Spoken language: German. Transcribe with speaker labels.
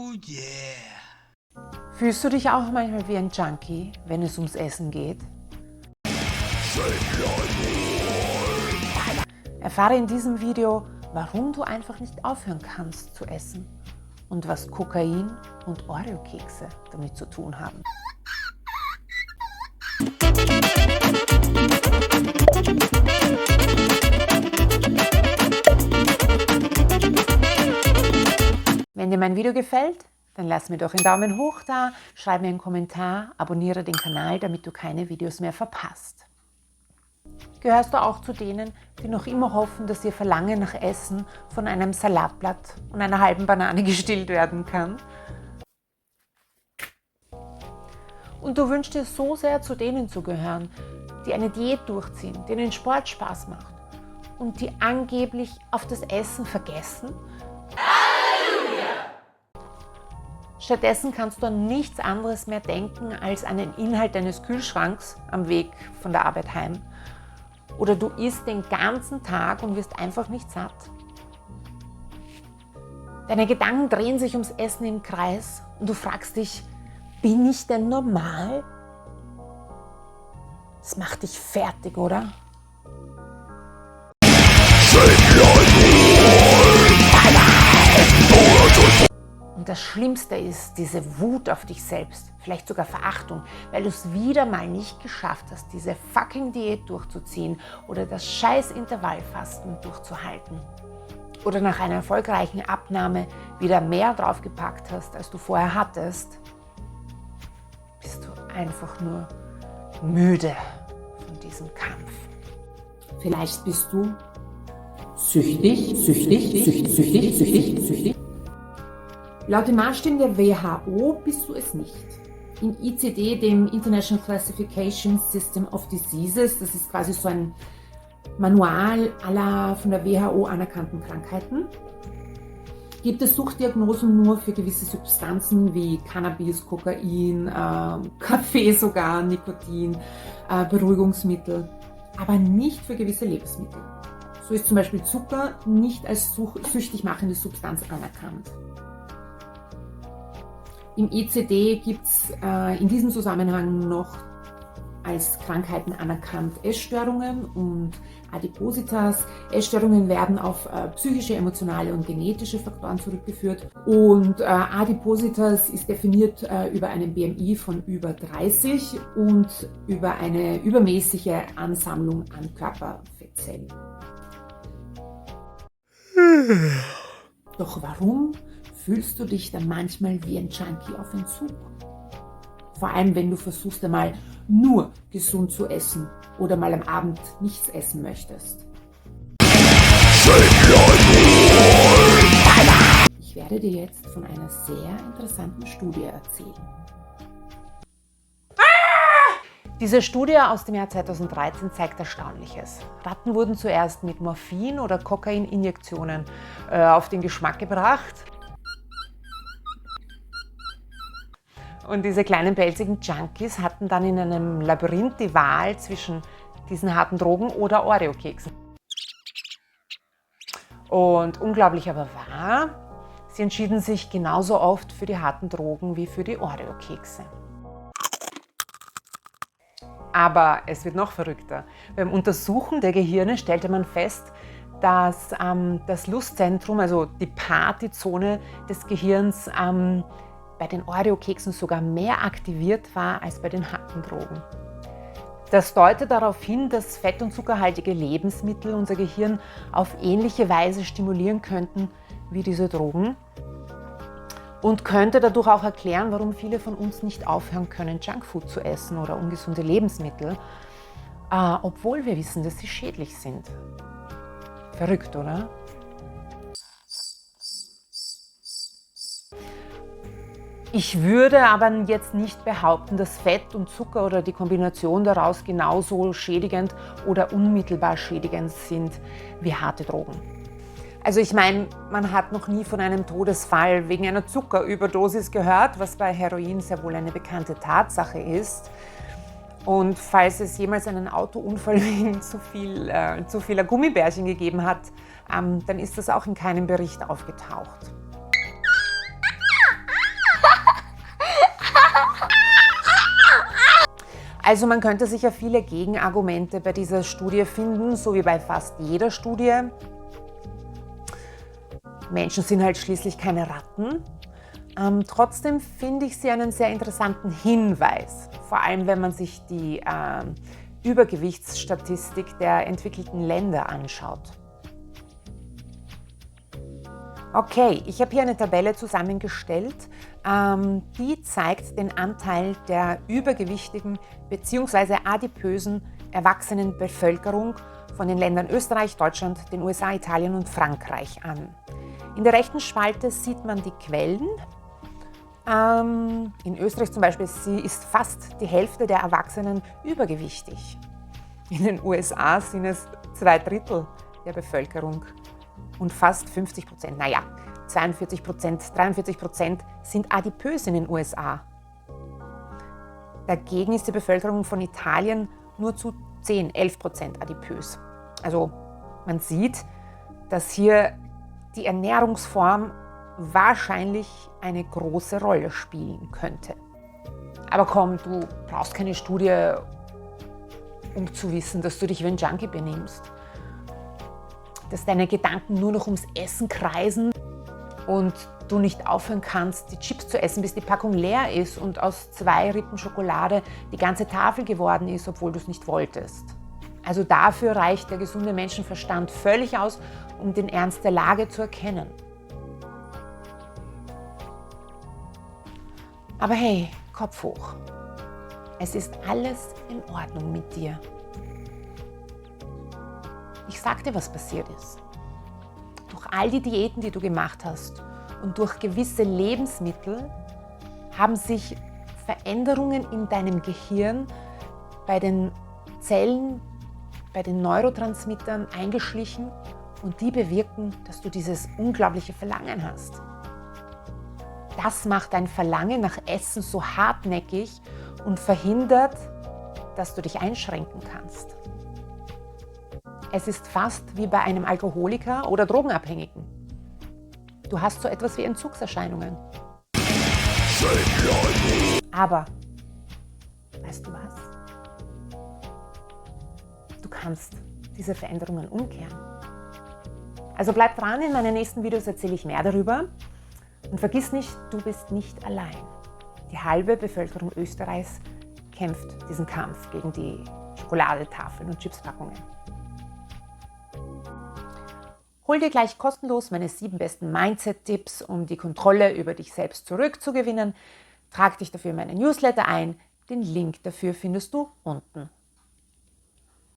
Speaker 1: Oh yeah.
Speaker 2: Fühlst du dich auch manchmal wie ein Junkie, wenn es ums Essen geht? Erfahre in diesem Video, warum du einfach nicht aufhören kannst zu essen und was Kokain und Oreo-Kekse damit zu tun haben. Wenn dir mein Video gefällt, dann lass mir doch einen Daumen hoch da, schreib mir einen Kommentar, abonniere den Kanal, damit du keine Videos mehr verpasst. Gehörst du auch zu denen, die noch immer hoffen, dass ihr Verlangen nach Essen von einem Salatblatt und einer halben Banane gestillt werden kann? Und du wünschst dir so sehr, zu denen zu gehören, die eine Diät durchziehen, denen Sport Spaß macht und die angeblich auf das Essen vergessen? Stattdessen kannst du an nichts anderes mehr denken als an den Inhalt deines Kühlschranks am Weg von der Arbeit heim. Oder du isst den ganzen Tag und wirst einfach nicht satt. Deine Gedanken drehen sich ums Essen im Kreis und du fragst dich, bin ich denn normal? Das macht dich fertig, oder? Und das Schlimmste ist diese Wut auf dich selbst, vielleicht sogar Verachtung, weil du es wieder mal nicht geschafft hast, diese fucking Diät durchzuziehen oder das scheiß Intervallfasten durchzuhalten. Oder nach einer erfolgreichen Abnahme wieder mehr draufgepackt hast, als du vorher hattest, bist du einfach nur müde von diesem Kampf. Vielleicht bist du süchtig. Laut den Maßstäben der WHO bist du es nicht. Im ICD, dem International Classification System of Diseases, das ist quasi so ein Manual aller von der WHO anerkannten Krankheiten, gibt es Suchtdiagnosen nur für gewisse Substanzen wie Cannabis, Kokain, Kaffee sogar, Nikotin, Beruhigungsmittel, aber nicht für gewisse Lebensmittel. So ist zum Beispiel Zucker nicht als süchtig machende Substanz anerkannt. Im ICD gibt es in diesem Zusammenhang noch als Krankheiten anerkannt Essstörungen und Adipositas. Essstörungen werden auf psychische, emotionale und genetische Faktoren zurückgeführt. Und Adipositas ist definiert über einen BMI von über 30 und über eine übermäßige Ansammlung an Körperfettzellen. Doch warum fühlst du dich dann manchmal wie ein Junkie auf Entzug? Vor allem, wenn du versuchst, einmal nur gesund zu essen oder mal am Abend nichts essen möchtest. Ich werde dir jetzt von einer sehr interessanten Studie erzählen. Diese Studie aus dem Jahr 2013 zeigt Erstaunliches. Ratten wurden zuerst mit Morphin- oder Kokaininjektionen auf den Geschmack gebracht. Und diese kleinen pelzigen Junkies hatten dann in einem Labyrinth die Wahl zwischen diesen harten Drogen oder Oreo-Keksen. Und unglaublich aber wahr, sie entschieden sich genauso oft für die harten Drogen wie für die Oreo-Kekse. Aber es wird noch verrückter. Beim Untersuchen der Gehirne stellte man fest, dass das Lustzentrum, also die Partyzone des Gehirns, bei den Oreo-Keksen sogar mehr aktiviert war als bei den harten Drogen. Das deutet darauf hin, dass fett- und zuckerhaltige Lebensmittel unser Gehirn auf ähnliche Weise stimulieren könnten wie diese Drogen und könnte dadurch auch erklären, warum viele von uns nicht aufhören können, Junkfood zu essen oder ungesunde Lebensmittel, obwohl wir wissen, dass sie schädlich sind. Verrückt, oder? Ich würde aber jetzt nicht behaupten, dass Fett und Zucker oder die Kombination daraus genauso schädigend oder unmittelbar schädigend sind wie harte Drogen. Also ich meine, man hat noch nie von einem Todesfall wegen einer Zuckerüberdosis gehört, was bei Heroin sehr wohl eine bekannte Tatsache ist. Und falls es jemals einen Autounfall wegen zu vieler Gummibärchen gegeben hat, dann ist das auch in keinem Bericht aufgetaucht. Also man könnte sicher viele Gegenargumente bei dieser Studie finden, so wie bei fast jeder Studie. Menschen sind halt schließlich keine Ratten. Trotzdem finde ich sie einen sehr interessanten Hinweis, vor allem wenn man sich die Übergewichtsstatistik der entwickelten Länder anschaut. Okay, ich habe hier eine Tabelle zusammengestellt, die zeigt den Anteil der übergewichtigen bzw. adipösen erwachsenen Bevölkerung von den Ländern Österreich, Deutschland, den USA, Italien und Frankreich an. In der rechten Spalte sieht man die Quellen. In Österreich zum Beispiel ist fast die Hälfte der Erwachsenen übergewichtig. In den USA sind es 2/3 der Bevölkerung und fast 50%, 42%, 43% sind adipös in den USA. Dagegen ist die Bevölkerung von Italien nur zu 10-11% adipös. Also man sieht, dass hier die Ernährungsform wahrscheinlich eine große Rolle spielen könnte. Aber komm, du brauchst keine Studie, um zu wissen, dass du dich wie ein Junkie benimmst. Dass deine Gedanken nur noch ums Essen kreisen und du nicht aufhören kannst, die Chips zu essen, bis die Packung leer ist und aus 2 Rippen Schokolade die ganze Tafel geworden ist, obwohl du es nicht wolltest. Also dafür reicht der gesunde Menschenverstand völlig aus, um den Ernst der Lage zu erkennen. Aber hey, Kopf hoch. Es ist alles in Ordnung mit dir. Ich sag dir, was passiert ist. Durch all die Diäten, die du gemacht hast und durch gewisse Lebensmittel haben sich Veränderungen in deinem Gehirn bei den Zellen, bei den Neurotransmittern eingeschlichen und die bewirken, dass du dieses unglaubliche Verlangen hast. Das macht dein Verlangen nach Essen so hartnäckig und verhindert, dass du dich einschränken kannst. Es ist fast wie bei einem Alkoholiker oder Drogenabhängigen. Du hast so etwas wie Entzugserscheinungen. Aber, weißt du was? Du kannst diese Veränderungen umkehren. Also bleib dran, in meinen nächsten Videos erzähle ich mehr darüber. Und vergiss nicht, du bist nicht allein. Die halbe Bevölkerung Österreichs kämpft diesen Kampf gegen die Schokoladetafeln und Chipspackungen. Hol dir gleich kostenlos meine 7 besten Mindset-Tipps, um die Kontrolle über dich selbst zurückzugewinnen. Trag dich dafür in meine Newsletter ein. Den Link dafür findest du unten.